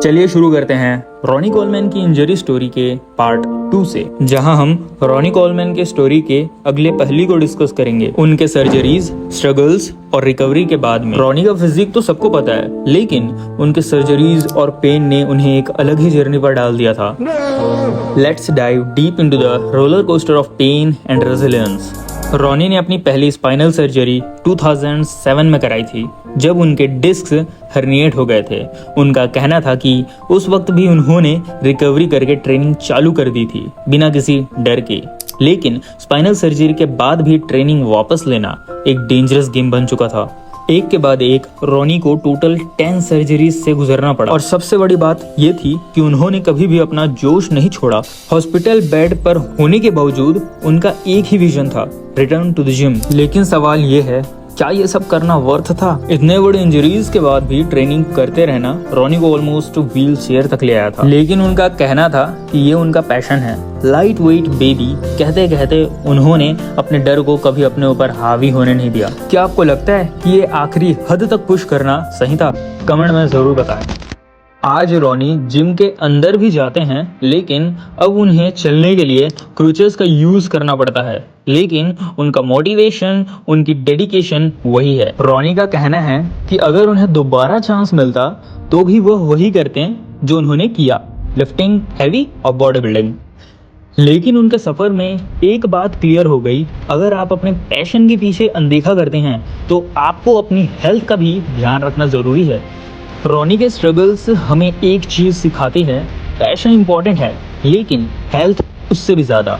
चलिए शुरू करते हैं रॉनी कोलमैन की इंजरी स्टोरी के पार्ट 2 से, जहां हम रॉनी कोलमैन के स्टोरी के अगले पहलू को डिस्कस करेंगे, उनके सर्जरीज, स्ट्रगल्स और रिकवरी के बाद में। रॉनी का फिजिक तो सबको पता है, लेकिन उनके सर्जरीज और पेन ने उन्हें एक अलग ही जर्नी पर डाल दिया था। Let's dive deep into the roller coaster of pain and resilience. Ronnie ने अपनी पहली स्पाइनल सर्जरी 2007 में कराई थी, जब उनके डिस्क हर्निएट हो गए थे। उनका कहना था कि उस वक्त भी उन्होंने रिकवरी करके ट्रेनिंग चालू कर दी थी, बिना किसी डर के। लेकिन स्पाइनल सर्जरी के बाद भी ट्रेनिंग वापस लेना एक डेंजरस गेम बन चुका था। एक के बाद एक रॉनी को टोटल 10 सर्जरीज से गुजरना पड़ा, और सबसे बड़ी बात ये थी कि उन्होंने कभी भी अपना जोश नहीं छोड़ा। हॉस्पिटल बेड पर होने के बावजूद उनका एक ही विजन था, रिटर्न टू द जिम। लेकिन सवाल ये है, क्या ये सब करना वर्थ था? इतने बड़े इंजरीज के बाद भी ट्रेनिंग करते रहना रॉनी को ऑलमोस्ट व्हील चेयर तक ले आया था। लेकिन उनका कहना था कि ये उनका पैशन है, लाइट वेट बेबी। कहते कहते उन्होंने अपने डर को कभी अपने ऊपर हावी होने नहीं दिया। क्या आपको लगता है कि ये आखिरी हद तक पुश करना सही था? कमेंट में जरूर बताएं। आज रॉनी जिम के अंदर भी जाते हैं, लेकिन अब उन्हें चलने के लिए क्रूचेस का यूज करना पड़ता है। लेकिन उनका मोटिवेशन, उनकी डेडिकेशन वही है। रॉनी का कहना है कि अगर उन्हें दोबारा चांस मिलता तो भी वह वही करते हैं जो उन्होंने किया, लिफ्टिंग हैवी और बॉडी बिल्डिंग। लेकिन उनके सफर में एक बात क्लियर हो गई, अगर आप अपने पैशन के पीछे अनदेखा करते हैं तो आपको अपनी हेल्थ का भी ध्यान रखना जरूरी है। रॉनी के स्ट्रगल्स हमें एक चीज सिखाती है, पैशन इंपॉर्टेंट है, लेकिन हेल्थ उससे भी ज्यादा।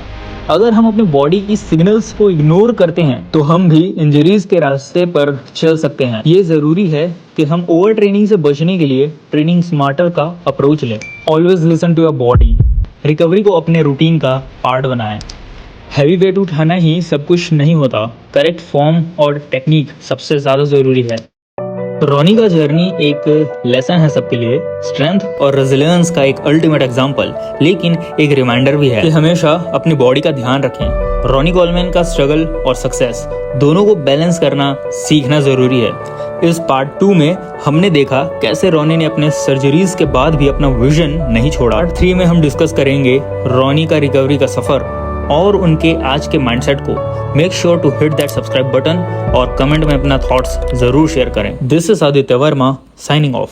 अगर हम अपने बॉडी की सिग्नल्स को इग्नोर करते हैं तो हम भी इंजरीज के रास्ते पर चल सकते हैं। ये जरूरी है कि हम ओवर ट्रेनिंग से बचने के लिए ट्रेनिंग स्मार्टर का अप्रोच लें। Always listen to your body. Recovery को अपने रूटीन का पार्ट बनाएं। हैवी वेट उठाना ही सब कुछ नहीं होता, करेक्ट फॉर्म और टेक्निक सबसे ज्यादा जरूरी है। रॉनी का जर्नी एक लेसन है सबके लिए, स्ट्रेंथ और रेजिलियंस का एक अल्टीमेट एग्जांपल, लेकिन एक रिमाइंडर भी है कि हमेशा अपनी बॉडी का ध्यान रखें। रॉनी कोलमैन का स्ट्रगल और सक्सेस दोनों को बैलेंस करना सीखना जरूरी है। इस पार्ट 2 में हमने देखा कैसे रॉनी ने अपने सर्जरीज के बाद भी अपना विजन नहीं छोड़ा। पार्ट 3 में हम डिस्कस करेंगे रॉनी का रिकवरी का सफर और उनके आज के माइंडसेट को। Make sure to hit that subscribe button और कमेंट में अपना थॉट्स जरूर शेयर करें। This is Aditya Verma signing of.